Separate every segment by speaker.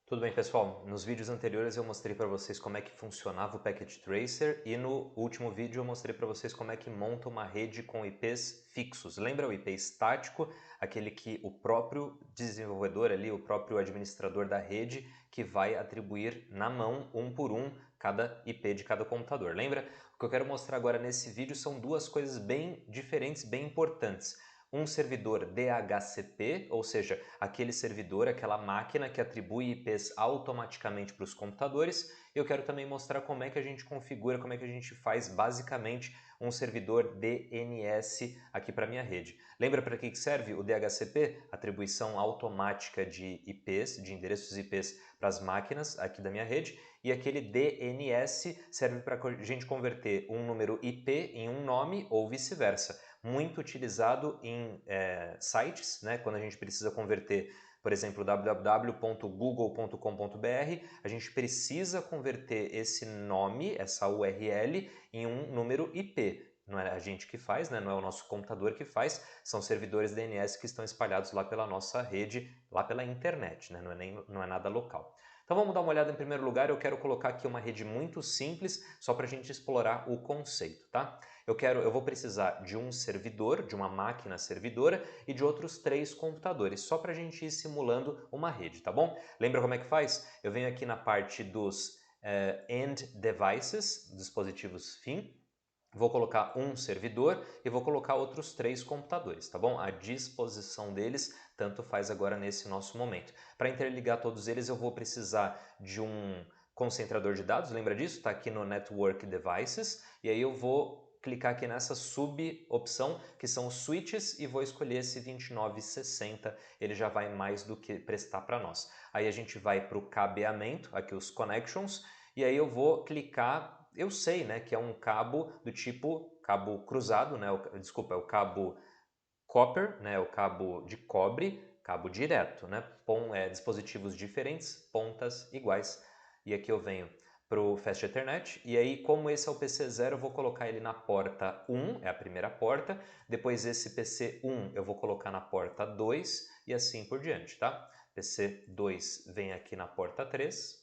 Speaker 1: Tudo bem, pessoal? Nos vídeos anteriores eu mostrei para vocês como é que funcionava o Packet Tracer e no último vídeo eu mostrei para vocês como é que monta uma rede com IPs fixos. Lembra o IP estático, aquele que o próprio desenvolvedor ali, o próprio administrador da rede, que vai atribuir na mão, um por um, cada IP de cada computador. Lembra? O que eu quero mostrar agora nesse vídeo são duas coisas bem diferentes, bem importantes. Um servidor DHCP, ou seja, aquele servidor, aquela máquina que atribui IPs automaticamente para os computadores. Eu quero também mostrar como é que a gente configura, como é que a gente faz basicamente um servidor DNS aqui para a minha rede. Lembra para que serve o DHCP? Atribuição automática de IPs, de endereços IPs para as máquinas aqui da minha rede. E aquele DNS serve para a gente converter um número IP em um nome ou vice-versa. Muito utilizado em sites, né? Quando a gente precisa converter, por exemplo, www.google.com.br, a gente precisa converter esse nome, essa URL, em um número IP. Não é a gente que faz, né? Não é o nosso computador que faz, são servidores DNS que estão espalhados lá pela nossa rede, lá pela internet, né? Não é nada local. Então vamos dar uma olhada em primeiro lugar, eu quero colocar aqui uma rede muito simples, só para a gente explorar o conceito, tá? Eu vou precisar de um servidor, de uma máquina servidora e de outros 3 computadores, só para a gente ir simulando uma rede, tá bom? Lembra como é que faz? Eu venho aqui na parte dos End Devices, dispositivos fim, vou colocar um servidor e vou colocar outros 3 computadores, tá bom? A disposição deles tanto faz agora nesse nosso momento. Para interligar todos eles eu vou precisar de um concentrador de dados, lembra disso? Está aqui no Network Devices e aí eu vou clicar aqui nessa sub-opção que são os switches e vou escolher esse 2960, ele já vai mais do que prestar para nós. Aí a gente vai para o cabeamento, aqui os connections, e aí eu vou clicar. Eu sei, né, que é um cabo do tipo cabo cruzado, né, desculpa, é o cabo copper, né, o cabo de cobre, cabo direto, né, dispositivos diferentes, pontas iguais. E aqui eu venho para o Fast Ethernet, e aí como esse é o PC0, eu vou colocar ele na porta 1, é a primeira porta, depois esse PC1 eu vou colocar na porta 2 e assim por diante, tá? PC2 vem aqui na porta 3,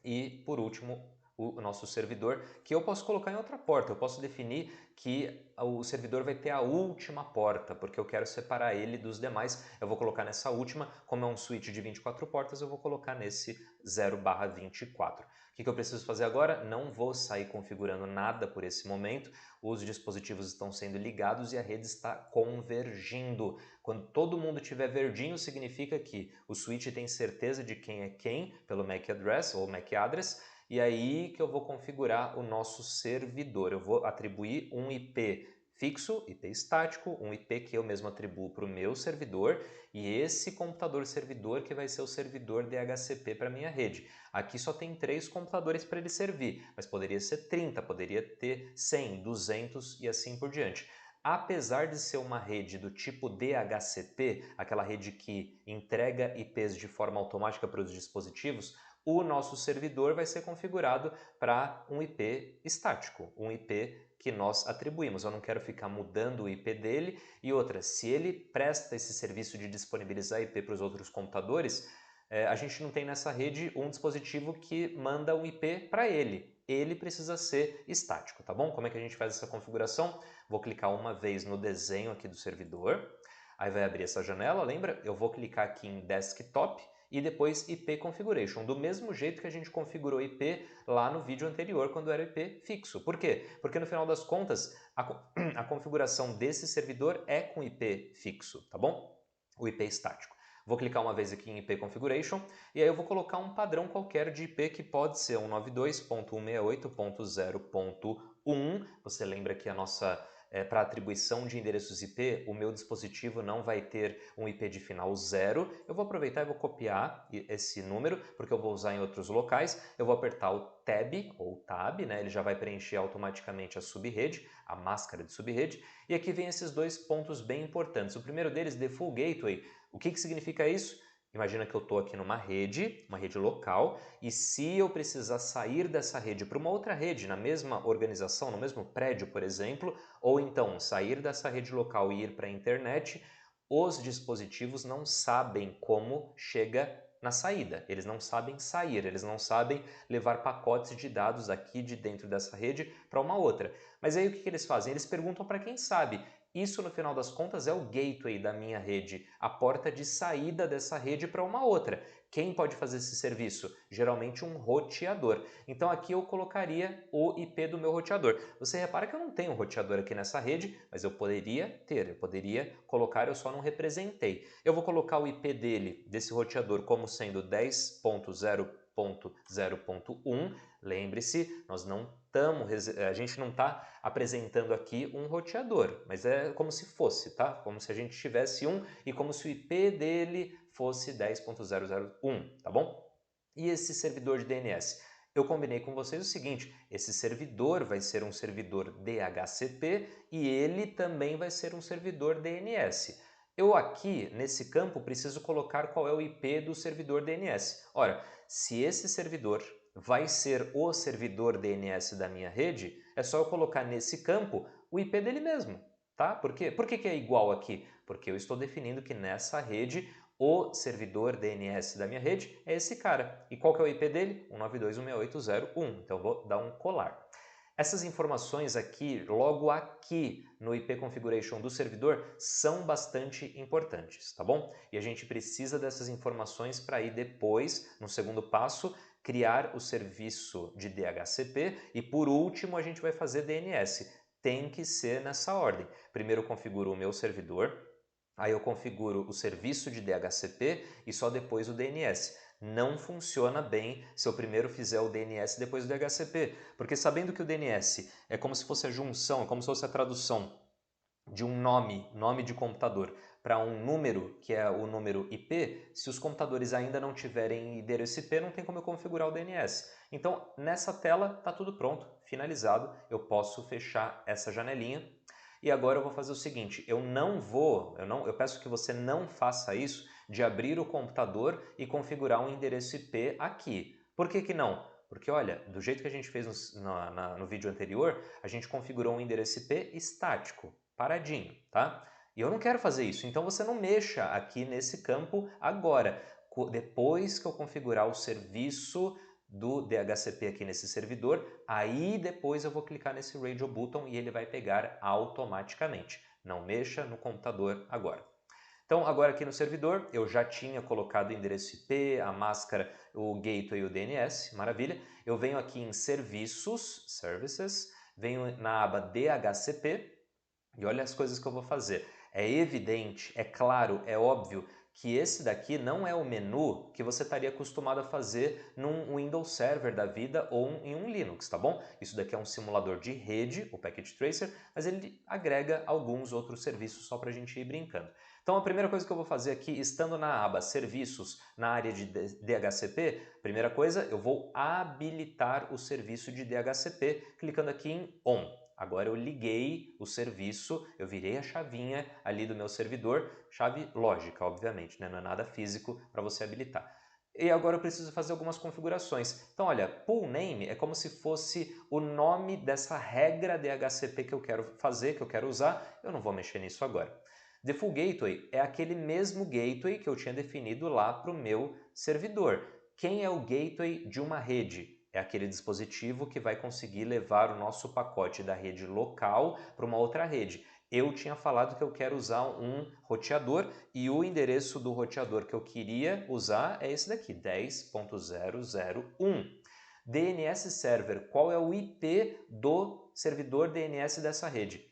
Speaker 1: e, por último, o nosso servidor, que eu posso colocar em outra porta. Eu posso definir que o servidor vai ter a última porta, porque eu quero separar ele dos demais. Eu vou colocar nessa última, como é um switch de 24 portas, eu vou colocar nesse 0/24. O que eu preciso fazer agora? Não vou sair configurando nada por esse momento. Os dispositivos estão sendo ligados e a rede está convergindo. Quando todo mundo tiver verdinho, significa que o switch tem certeza de quem é quem, pelo MAC address ou MAC address, e aí que eu vou configurar o nosso servidor. Eu vou atribuir um IP fixo, IP estático, um IP que eu mesmo atribuo para o meu servidor, e esse computador servidor que vai ser o servidor DHCP para minha rede. Aqui só tem 3 computadores para ele servir, mas poderia ser 30, poderia ter 100, 200 e assim por diante. Apesar de ser uma rede do tipo DHCP, aquela rede que entrega IPs de forma automática para os dispositivos, o nosso servidor vai ser configurado para um IP estático, um IP que nós atribuímos. Eu não quero ficar mudando o IP dele. E outra, se ele presta esse serviço de disponibilizar IP para os outros computadores, a gente não tem nessa rede um dispositivo que manda um IP para ele. Ele precisa ser estático, tá bom? Como é que a gente faz essa configuração? Vou clicar uma vez no desenho aqui do servidor, aí vai abrir essa janela, lembra? Eu vou clicar aqui em Desktop e depois IP Configuration, do mesmo jeito que a gente configurou IP lá no vídeo anterior, quando era IP fixo. Por quê? Porque no final das contas, a configuração desse servidor é com IP fixo, tá bom? O IP estático. Vou clicar uma vez aqui em IP Configuration e aí eu vou colocar um padrão qualquer de IP que pode ser 192.168.0.1. Você lembra que a nossa para atribuição de endereços IP, o meu dispositivo não vai ter um IP de final 0. Eu vou aproveitar e vou copiar esse número, porque eu vou usar em outros locais. Eu vou apertar o Tab, ou Tab, né? Ele já vai preencher automaticamente a subrede, a máscara de subrede. E aqui vem esses 2 pontos bem importantes. O primeiro deles, Default Gateway. O que significa isso? Imagina que eu estou aqui numa rede, uma rede local, e se eu precisar sair dessa rede para uma outra rede, na mesma organização, no mesmo prédio, por exemplo, ou então sair dessa rede local e ir para a internet, os dispositivos não sabem como chega na saída, eles não sabem sair, eles não sabem levar pacotes de dados aqui de dentro dessa rede para uma outra. Mas aí o que eles fazem? Eles perguntam para quem sabe. Isso, no final das contas, é o gateway da minha rede, a porta de saída dessa rede para uma outra. Quem pode fazer esse serviço? Geralmente um roteador. Então aqui eu colocaria o IP do meu roteador. Você repara que eu não tenho um roteador aqui nessa rede, mas eu poderia ter, eu poderia colocar, eu só não representei. Eu vou colocar o IP dele, desse roteador, como sendo 10.0.0.1. Lembre-se, a gente não está apresentando aqui um roteador, mas é como se fosse, tá? Como se a gente tivesse um e como se o IP dele fosse 10.001, tá bom? E esse servidor de DNS? Eu combinei com vocês o seguinte, esse servidor vai ser um servidor DHCP e ele também vai ser um servidor DNS. Eu aqui, nesse campo, preciso colocar qual é o IP do servidor DNS. Ora, se esse servidor vai ser o servidor DNS da minha rede, é só eu colocar nesse campo o IP dele mesmo, tá? Por quê? Por que é igual aqui? Porque eu estou definindo que nessa rede o servidor DNS da minha rede é esse cara. E qual que é o IP dele? 192.168.0.1. Então eu vou dar um colar. Essas informações aqui, logo aqui no IP Configuration do servidor, são bastante importantes, tá bom? E a gente precisa dessas informações para ir depois, no segundo passo, criar o serviço de DHCP e, por último, a gente vai fazer DNS. Tem que ser nessa ordem. Primeiro eu configuro o meu servidor, aí eu configuro o serviço de DHCP e só depois o DNS. Não funciona bem se eu primeiro fizer o DNS e depois o DHCP, porque sabendo que o DNS é como se fosse a junção, é como se fosse a tradução de um nome de computador, para um número, que é o número IP, se os computadores ainda não tiverem endereço IP, não tem como eu configurar o DNS. Então, nessa tela, está tudo pronto, finalizado, eu posso fechar essa janelinha. E agora eu vou fazer o seguinte, eu peço que você não faça isso de abrir o computador e configurar um endereço IP aqui. Por que não? Porque olha, do jeito que a gente fez no vídeo anterior, a gente configurou um endereço IP estático, paradinho, tá? E eu não quero fazer isso, então você não mexa aqui nesse campo agora. Depois que eu configurar o serviço do DHCP aqui nesse servidor, aí depois eu vou clicar nesse Radio Button e ele vai pegar automaticamente. Não mexa no computador agora. Então, agora aqui no servidor, eu já tinha colocado o endereço IP, a máscara, o gateway e o DNS, maravilha. Eu venho aqui em Serviços, Services, venho na aba DHCP e olha as coisas que eu vou fazer. É evidente, é claro, é óbvio que esse daqui não é o menu que você estaria acostumado a fazer num Windows Server da vida ou em um Linux, tá bom? Isso daqui é um simulador de rede, o Packet Tracer, mas ele agrega alguns outros serviços só para a gente ir brincando. Então a primeira coisa que eu vou fazer aqui, estando na aba Serviços, na área de DHCP, primeira coisa, eu vou habilitar o serviço de DHCP, clicando aqui em On. Agora eu liguei o serviço, eu virei a chavinha ali do meu servidor, chave lógica, obviamente, né? Não é nada físico para você habilitar. E agora eu preciso fazer algumas configurações. Então, olha, pool name é como se fosse o nome dessa regra DHCP que eu quero fazer, que eu quero usar. Eu não vou mexer nisso agora. Default Gateway é aquele mesmo gateway que eu tinha definido lá para o meu servidor. Quem é o gateway de uma rede? É aquele dispositivo que vai conseguir levar o nosso pacote da rede local para uma outra rede. Eu tinha falado que eu quero usar um roteador e o endereço do roteador que eu queria usar é esse daqui, 10.001. DNS Server, qual é o IP do servidor DNS dessa rede?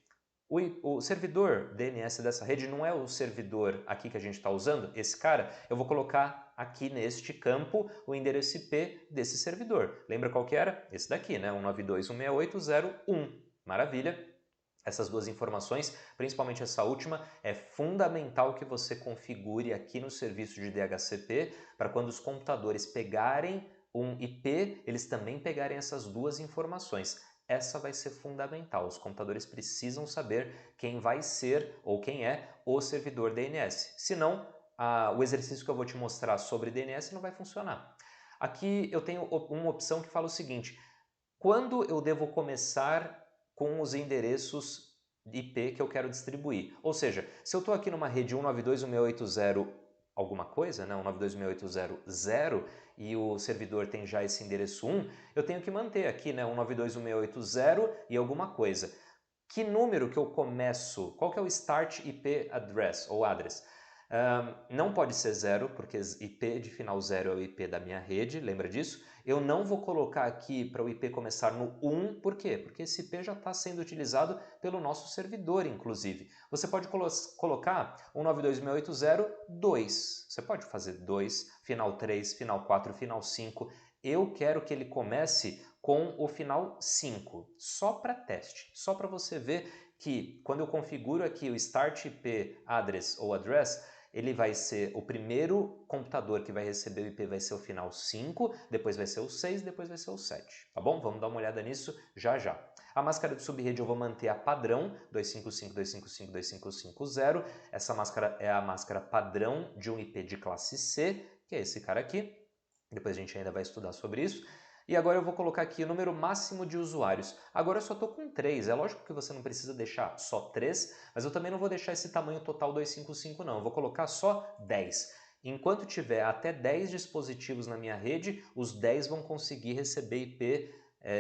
Speaker 1: O servidor DNS dessa rede não é o servidor aqui que a gente está usando, esse cara, eu vou colocar aqui neste campo o endereço IP desse servidor. Lembra qual que era? Esse daqui, né? 192.168.0.1. Maravilha! Essas duas informações, principalmente essa última, é fundamental que você configure aqui no serviço de DHCP para quando os computadores pegarem um IP, eles também pegarem essas duas informações. Essa vai ser fundamental. Os computadores precisam saber quem vai ser ou quem é o servidor DNS. Senão, o exercício que eu vou te mostrar sobre DNS não vai funcionar. Aqui eu tenho uma opção que fala o seguinte: quando eu devo começar com os endereços IP que eu quero distribuir? Ou seja, se eu estou aqui numa rede 192.168.0 alguma coisa, né, um 92.168.0.0, e o servidor tem já esse endereço 1, eu tenho que manter aqui, né, 192.168.0 e alguma coisa. Que número que eu começo? Qual que é o start IP address ou address? Não pode ser 0, porque IP de final 0 é o IP da minha rede, lembra disso? Eu não vou colocar aqui para o IP começar no 1, por quê? Porque esse IP já está sendo utilizado pelo nosso servidor, inclusive. Você pode colocar 192.168.2. Você pode fazer 2, final 3, final 4, final 5. Eu quero que ele comece com o final 5, só para teste, só para você ver que quando eu configuro aqui o Start IP Address ou Address, ele vai ser o primeiro computador que vai receber o IP vai ser o final 5, depois vai ser o 6, depois vai ser o 7, tá bom? Vamos dar uma olhada nisso já já. A máscara de subrede eu vou manter a padrão 255.255.255.0. Essa máscara é a máscara padrão de um IP de classe C, que é esse cara aqui. Depois a gente ainda vai estudar sobre isso. E agora eu vou colocar aqui o número máximo de usuários. Agora eu só estou com 3. É lógico que você não precisa deixar só 3, mas eu também não vou deixar esse tamanho total 255 não. Eu vou colocar só 10. Enquanto tiver até 10 dispositivos na minha rede, os 10 vão conseguir receber IP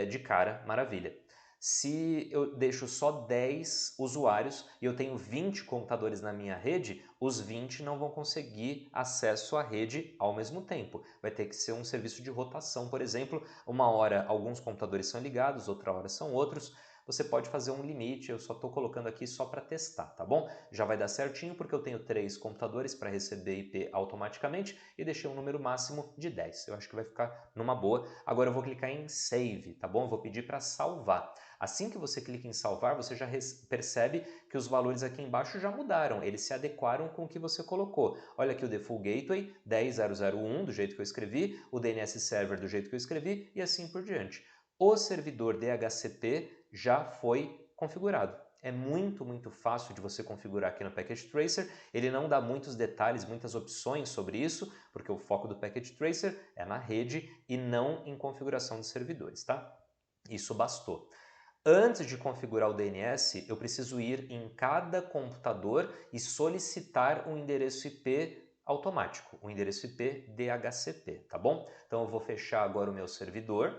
Speaker 1: de cara. Maravilha. Se eu deixo só 10 usuários e eu tenho 20 computadores na minha rede, os 20 não vão conseguir acesso à rede ao mesmo tempo. Vai ter que ser um serviço de rotação, por exemplo. Uma hora alguns computadores são ligados, outra hora são outros. Você pode fazer um limite, eu só estou colocando aqui só para testar, tá bom? Já vai dar certinho porque eu tenho 3 computadores para receber IP automaticamente e deixei um número máximo de 10. Eu acho que vai ficar numa boa. Agora eu vou clicar em Save, tá bom? Eu vou pedir para salvar. Assim que você clica em salvar, você já percebe que os valores aqui embaixo já mudaram, eles se adequaram com o que você colocou. Olha aqui o Default Gateway 10.0.0.1 do jeito que eu escrevi, o DNS Server do jeito que eu escrevi e assim por diante. O servidor DHCP já foi configurado. É muito fácil de você configurar aqui no Package Tracer, ele não dá muitos detalhes, muitas opções sobre isso, porque o foco do Package Tracer é na rede e não em configuração de servidores, tá? Isso bastou. Antes de configurar o DNS, eu preciso ir em cada computador e solicitar um endereço IP automático, um endereço IP DHCP, tá bom? Então eu vou fechar agora o meu servidor,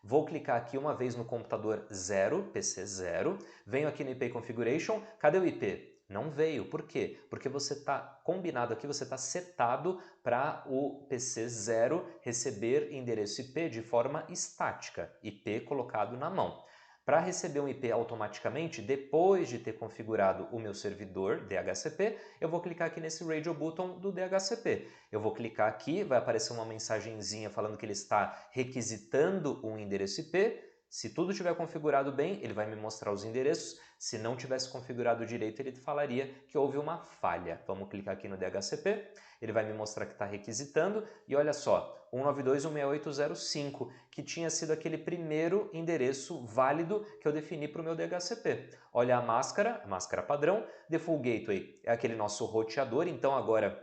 Speaker 1: vou clicar aqui uma vez no computador 0, PC 0, venho aqui no IP Configuration, cadê o IP? Não veio, por quê? Porque você está combinado aqui, você está setado para o PC 0 receber endereço IP de forma estática, IP colocado na mão. Para receber um IP automaticamente, depois de ter configurado o meu servidor DHCP, eu vou clicar aqui nesse Radio Button do DHCP. Eu vou clicar aqui, vai aparecer uma mensagenzinha falando que ele está requisitando um endereço IP. Se tudo estiver configurado bem, ele vai me mostrar os endereços. Se não tivesse configurado direito, ele falaria que houve uma falha. Vamos clicar aqui no DHCP, ele vai me mostrar que está requisitando e olha só, 192.168.0.5, que tinha sido aquele primeiro endereço válido que eu defini para o meu DHCP. Olha a máscara padrão, Default Gateway é aquele nosso roteador, então agora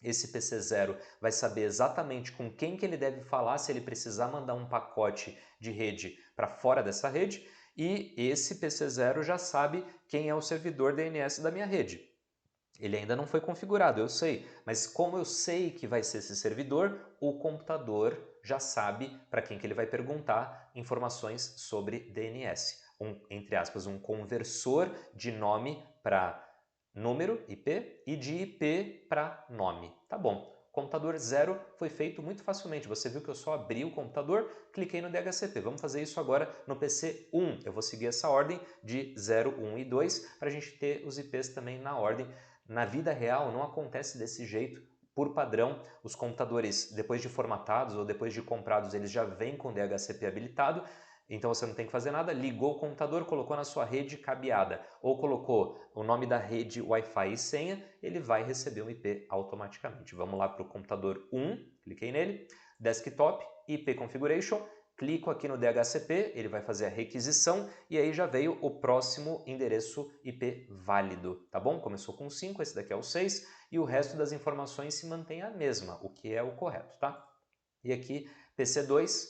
Speaker 1: esse PC0 vai saber exatamente com quem que ele deve falar se ele precisar mandar um pacote de rede para fora dessa rede, e esse PC0 já sabe quem é o servidor DNS da minha rede. Ele ainda não foi configurado, eu sei, mas como eu sei que vai ser esse servidor, o computador já sabe para quem que ele vai perguntar informações sobre DNS. Entre aspas, um conversor de nome para número, IP, e de IP para nome. Tá bom. Computador 0 foi feito muito facilmente. Você viu que eu só abri o computador, cliquei no DHCP. Vamos fazer isso agora no PC 1. Eu vou seguir essa ordem de 0, 1 e 2 para a gente ter os IPs também na ordem. Na vida real não acontece desse jeito. Por padrão, os computadores, depois de formatados ou depois de comprados, eles já vêm com DHCP habilitado. Então você não tem que fazer nada, ligou o computador, colocou na sua rede cabeada ou colocou o nome da rede, Wi-Fi e senha, ele vai receber um IP automaticamente. Vamos lá para o computador 1, cliquei nele, Desktop, IP Configuration, clico aqui no DHCP, ele vai fazer a requisição e aí já veio o próximo endereço IP válido, tá bom? Começou com 5, esse daqui é o 6 e o resto das informações se mantém a mesma, o que é o correto, tá? E aqui, PC2,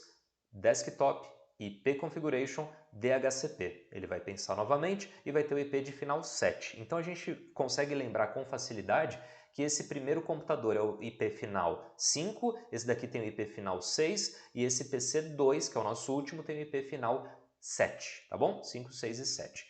Speaker 1: Desktop, IP Configuration, DHCP. Ele vai pensar novamente e vai ter o IP de final 7. Então a gente consegue lembrar com facilidade que esse primeiro computador é o IP final 5, esse daqui tem o IP final 6 e esse PC2, que é o nosso último, tem o IP final 7, tá bom? 5, 6 e 7.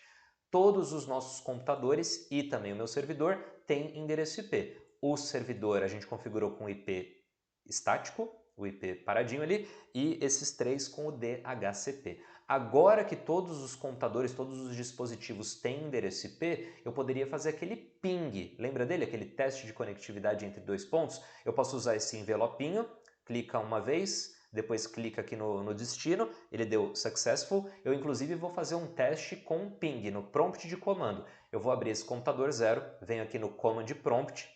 Speaker 1: Todos os nossos computadores e também o meu servidor têm endereço IP. O servidor a gente configurou com o IP estático, o IP paradinho ali, e esses três com o DHCP. Agora que todos os computadores, todos os dispositivos têm endereço IP, eu poderia fazer aquele ping, lembra dele? Aquele teste de conectividade entre dois pontos? Eu posso usar esse envelopinho, clica uma vez, depois clica aqui no destino, ele deu successful. Eu inclusive vou fazer um teste com ping no prompt de comando. Eu vou abrir esse computador 0, venho aqui no command prompt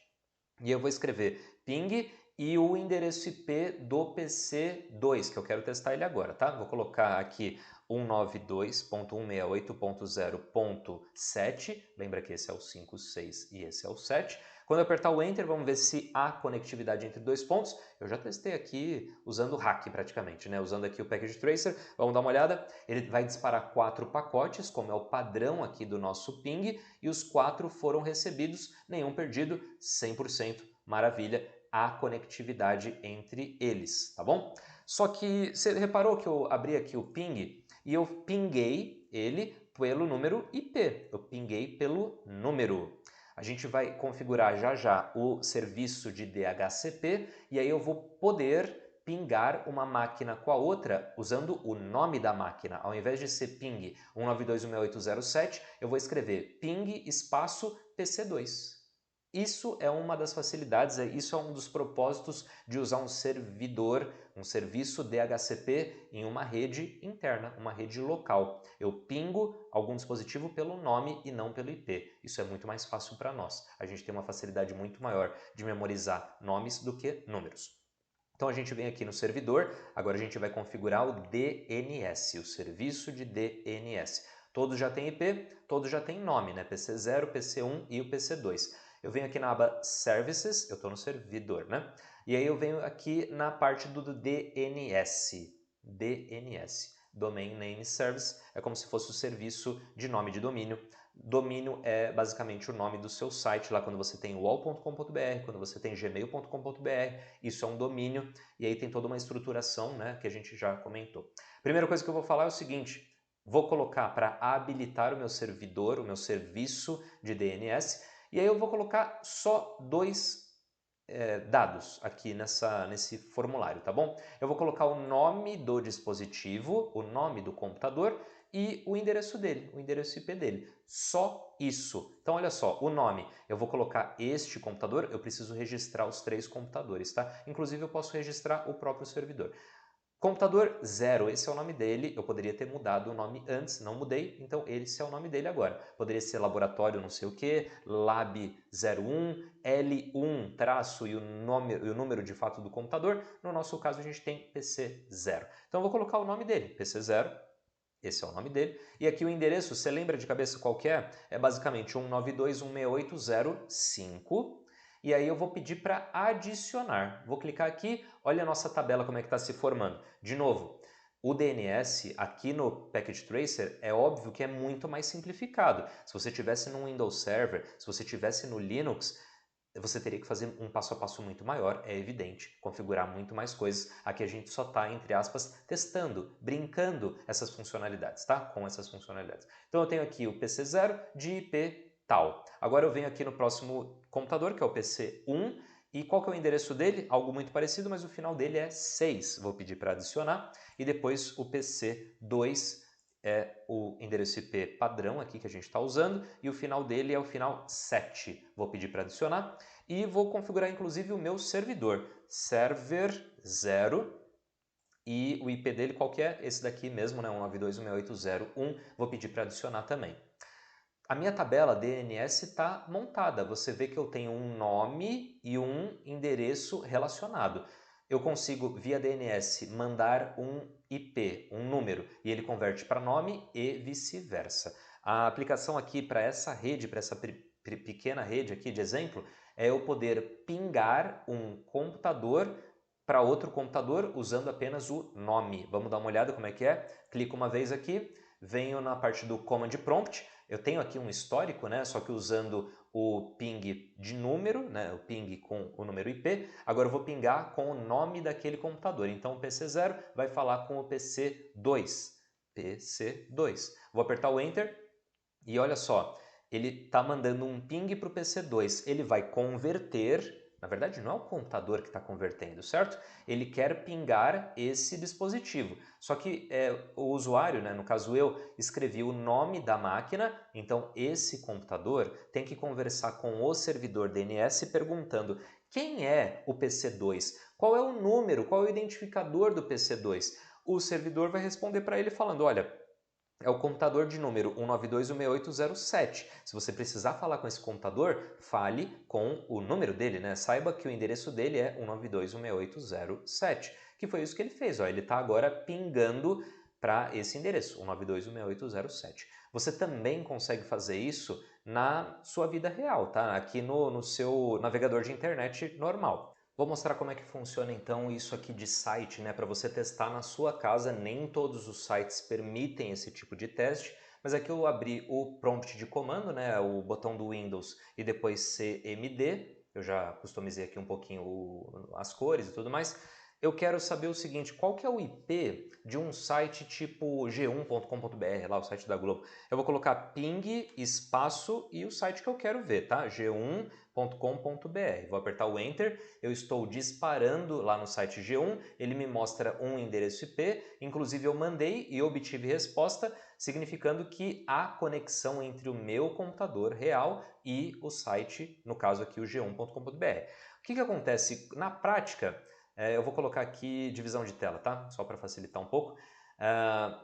Speaker 1: e eu vou escrever ping e o endereço IP do PC2, que eu quero testar ele agora, tá? Vou colocar aqui 192.168.0.7, lembra que esse é o 5, 6 e esse é o 7. Quando eu apertar o Enter, vamos ver se há conectividade entre dois pontos. Eu já testei aqui usando o hack praticamente, né? Usando aqui o Package Tracer, vamos dar uma olhada. Ele vai disparar 4 pacotes, como é o padrão aqui do nosso ping, e os 4 foram recebidos, nenhum perdido, 100%, maravilha, há conectividade entre eles, tá bom? Só que você reparou que eu abri aqui o ping e eu pinguei ele pelo número IP, eu pinguei pelo número. A gente vai configurar já já o serviço de DHCP e aí eu vou poder pingar uma máquina com a outra usando o nome da máquina. Ao invés de ser ping 192.168.0.7, eu vou escrever ping espaço PC2. Isso é uma das facilidades, isso é um dos propósitos de usar um servidor, um serviço DHCP em uma rede interna, uma rede local. Eu pingo algum dispositivo pelo nome e não pelo IP. Isso é muito mais fácil para nós. A gente tem uma facilidade muito maior de memorizar nomes do que números. Então a gente vem aqui no servidor, agora a gente vai configurar o DNS, o serviço de DNS. Todos já têm IP, todos já têm nome, né? PC0, PC1 e o PC2. Eu venho aqui na aba Services, eu estou no servidor, né? E aí eu venho aqui na parte do DNS. DNS, Domain Name Service, é como se fosse o serviço de nome de domínio. Domínio é basicamente o nome do seu site, lá quando você tem wall.com.br, quando você tem gmail.com.br, isso é um domínio, e aí tem toda uma estruturação, né, que a gente já comentou. Primeira coisa que eu vou falar é o seguinte, vou colocar para habilitar o meu servidor, o meu serviço de DNS, e aí eu vou colocar só dois dados aqui nesse formulário, tá bom? Eu vou colocar o nome do dispositivo, o nome do computador e o endereço dele, o endereço IP dele. Só isso. Então, olha só, o nome, eu vou colocar este computador, eu preciso registrar os 3 computadores, tá? Inclusive, eu posso registrar o próprio servidor. Computador 0, esse é o nome dele, eu poderia ter mudado o nome antes, não mudei, então esse é o nome dele agora. Poderia ser laboratório não sei o que, lab 01, L1 traço e o número de fato do computador, no nosso caso a gente tem PC 0. Então eu vou colocar o nome dele, PC 0, esse é o nome dele, e aqui o endereço, você lembra de cabeça qual que é? É basicamente 192.168.0.5, e aí eu vou pedir para adicionar. Vou clicar aqui, olha a nossa tabela como é que está se formando. De novo, o DNS aqui no Package Tracer é óbvio que é muito mais simplificado. Se você tivesse no Windows Server, se você tivesse no Linux, você teria que fazer um passo a passo muito maior, é evidente, configurar muito mais coisas. Aqui a gente só está, entre aspas, testando, brincando essas funcionalidades, tá? Com essas funcionalidades. Então eu tenho aqui o PC0 de IP tal. Agora eu venho aqui no próximo computador, que é o PC1, e qual que é o endereço dele? Algo muito parecido, mas o final dele é 6. Vou pedir para adicionar. E depois o PC2 é o endereço IP padrão aqui que a gente está usando e o final dele é o final 7. Vou pedir para adicionar e vou configurar inclusive o meu servidor, server 0 e o IP dele qual que é? Esse daqui mesmo, né? 192.168.0.1. Vou pedir para adicionar também. A minha tabela DNS está montada, você vê que eu tenho um nome e um endereço relacionado. Eu consigo, via DNS, mandar um IP, um número, e ele converte para nome e vice-versa. A aplicação aqui para essa rede, para essa pequena rede aqui de exemplo, é eu poder pingar um computador para outro computador usando apenas o nome. Vamos dar uma olhada como é que é? Clico uma vez aqui, venho na parte do Command Prompt, eu tenho aqui um histórico, né? Só que usando o ping de número, né, o ping com o número IP, agora eu vou pingar com o nome daquele computador. Então o PC0 vai falar com o PC2. PC2. Vou apertar o Enter e olha só, ele está mandando um ping para o PC2. Ele vai converter. Na verdade, não é o computador que está convertendo, certo? Ele quer pingar esse dispositivo. Só que o usuário, né, no caso eu, escrevi o nome da máquina, então esse computador tem que conversar com o servidor DNS perguntando quem é o PC2, qual é o número, qual é o identificador do PC2. O servidor vai responder para ele falando, olha, é o computador de número 192.168.07. Se você precisar falar com esse computador, fale com o número dele, né? Saiba que o endereço dele é 192.168.07, que foi isso que ele fez. Ó. Ele está agora pingando para esse endereço, 192.168.07. Você também consegue fazer isso na sua vida real, tá? Aqui no seu navegador de internet normal. Vou mostrar como é que funciona então isso aqui de site, né, para você testar na sua casa. Nem todos os sites permitem esse tipo de teste, mas aqui eu abri o prompt de comando, né, o botão do Windows e depois CMD. Eu já customizei aqui um pouquinho as cores e tudo mais. Eu quero saber o seguinte, qual que é o IP de um site tipo g1.com.br, lá o site da Globo. Eu vou colocar ping, espaço e o site que eu quero ver, tá? g1.com.br. Vou apertar o Enter, eu estou disparando lá no site G1, ele me mostra um endereço IP, inclusive eu mandei e obtive resposta, significando que há conexão entre o meu computador real e o site, no caso aqui o g1.com.br. O que acontece na prática? Eu vou colocar aqui divisão de tela, tá? Só para facilitar um pouco.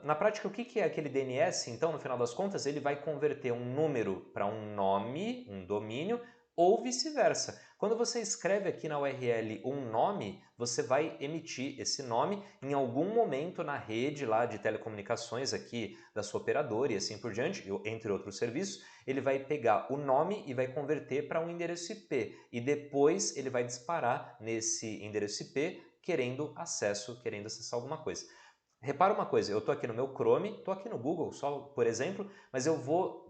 Speaker 1: Na prática, o que é aquele DNS? Então, no final das contas, ele vai converter um número para um nome, um domínio, ou vice-versa. Quando você escreve aqui na URL um nome, você vai emitir esse nome em algum momento na rede lá de telecomunicações aqui da sua operadora e assim por diante, entre outros serviços, ele vai pegar o nome e vai converter para um endereço IP e depois ele vai disparar nesse endereço IP querendo acesso, querendo acessar alguma coisa. Repara uma coisa, eu estou aqui no meu Chrome, estou aqui no Google só, por exemplo, mas eu vou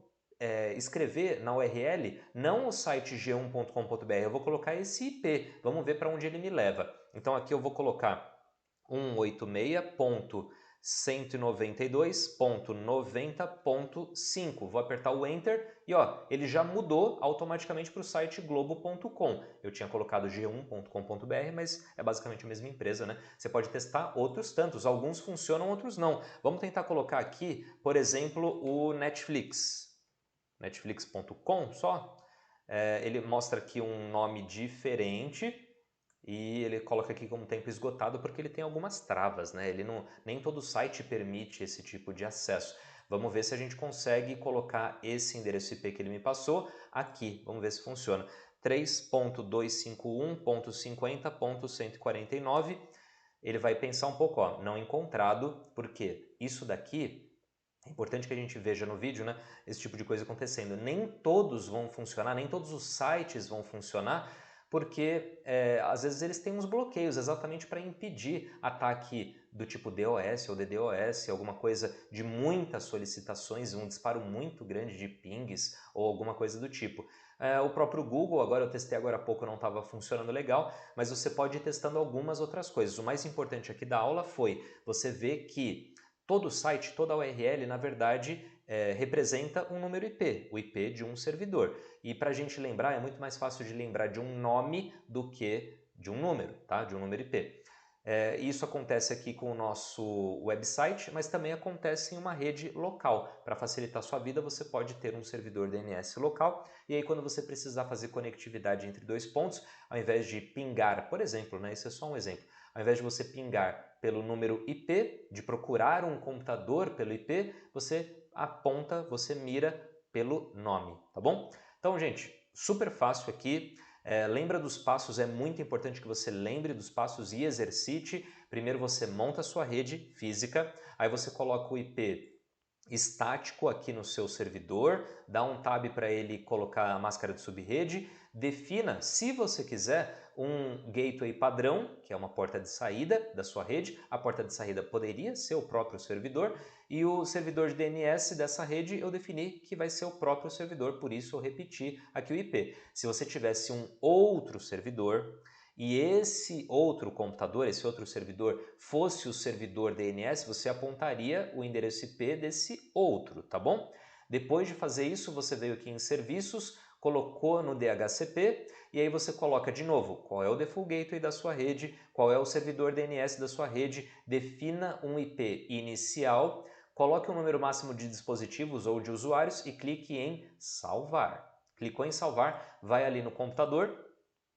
Speaker 1: escrever na URL não o site g1.com.br, eu vou colocar esse IP, vamos ver para onde ele me leva. Então aqui eu vou colocar 186.192.90.5, vou apertar o Enter e ó, ele já mudou automaticamente para o site globo.com. Eu tinha colocado g1.com.br, mas é basicamente a mesma empresa, né? Você pode testar outros tantos, alguns funcionam, outros não. Vamos tentar colocar aqui, por exemplo, o Netflix. Netflix.com só, ele mostra aqui um nome diferente e ele coloca aqui como tempo esgotado porque ele tem algumas travas, né? Ele não, nem todo site permite esse tipo de acesso. Vamos ver se a gente consegue colocar esse endereço IP que ele me passou aqui. Vamos ver se funciona. 3.251.50.149. Ele vai pensar um pouco, ó, não encontrado, porque isso daqui é importante que a gente veja no vídeo, né, esse tipo de coisa acontecendo. Nem todos vão funcionar, nem todos os sites vão funcionar, porque às vezes eles têm uns bloqueios exatamente para impedir ataque do tipo DOS ou DDoS, alguma coisa de muitas solicitações, um disparo muito grande de pings ou alguma coisa do tipo. O próprio Google, agora eu testei agora há pouco, não estava funcionando legal, mas você pode ir testando algumas outras coisas. O mais importante aqui da aula foi você ver que todo site, toda URL, na verdade, representa um número IP, o IP de um servidor. E para a gente lembrar, é muito mais fácil de lembrar de um nome do que de um número, tá? De um número IP. Isso acontece aqui com o nosso website, mas também acontece em uma rede local. Para facilitar a sua vida, você pode ter um servidor DNS local e aí quando você precisar fazer conectividade entre dois pontos, ao invés de pingar, por exemplo, né? Isso é só um exemplo, ao invés de você pingar pelo número IP, de procurar um computador pelo IP, você aponta, você mira pelo nome, tá bom? Então, gente, super fácil aqui. Lembra dos passos, é muito importante que você lembre dos passos e exercite. Primeiro você monta a sua rede física, aí você coloca o IP estático aqui no seu servidor, dá um tab para ele colocar a máscara de subrede, defina, se você quiser, um gateway padrão, que é uma porta de saída da sua rede. A porta de saída poderia ser o próprio servidor, e o servidor de DNS dessa rede eu defini que vai ser o próprio servidor, por isso eu repeti aqui o IP. Se você tivesse um outro servidor e esse outro computador, esse outro servidor, fosse o servidor DNS, você apontaria o endereço IP desse outro, tá bom? Depois de fazer isso, você veio aqui em Serviços, colocou no DHCP e aí você coloca de novo qual é o default gateway da sua rede, qual é o servidor DNS da sua rede, defina um IP inicial, coloque um número máximo de dispositivos ou de usuários e clique em salvar. Clicou em salvar, vai ali no computador,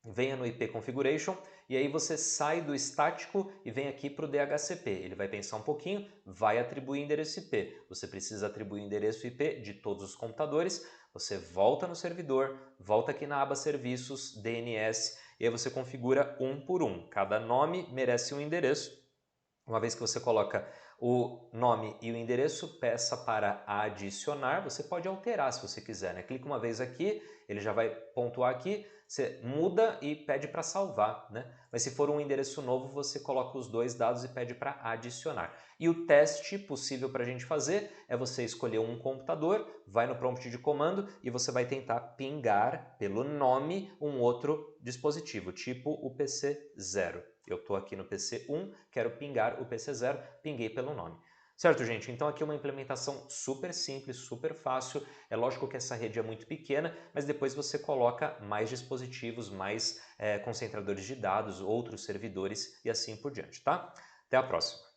Speaker 1: venha no IP Configuration e aí você sai do estático e vem aqui para o DHCP. Ele vai pensar um pouquinho, vai atribuir endereço IP. Você precisa atribuir o endereço IP de todos os computadores. Você volta no servidor, volta aqui na aba Serviços, DNS, e aí você configura um por um. Cada nome merece um endereço. Uma vez que você coloca o nome e o endereço, peça para adicionar. Você pode alterar se você quiser, né? Clica uma vez aqui, ele já vai pontuar aqui, você muda e pede para salvar, né? Mas se for um endereço novo, você coloca os dois dados e pede para adicionar. E o teste possível para a gente fazer é você escolher um computador, vai no prompt de comando e você vai tentar pingar pelo nome um outro dispositivo, tipo o PC 0. Eu estou aqui no PC 1, quero pingar o PC 0, pinguei pelo nome. Certo, gente? Então aqui uma implementação super simples, super fácil. É lógico que essa rede é muito pequena, mas depois você coloca mais dispositivos, mais concentradores de dados, outros servidores e assim por diante, tá? Até a próxima!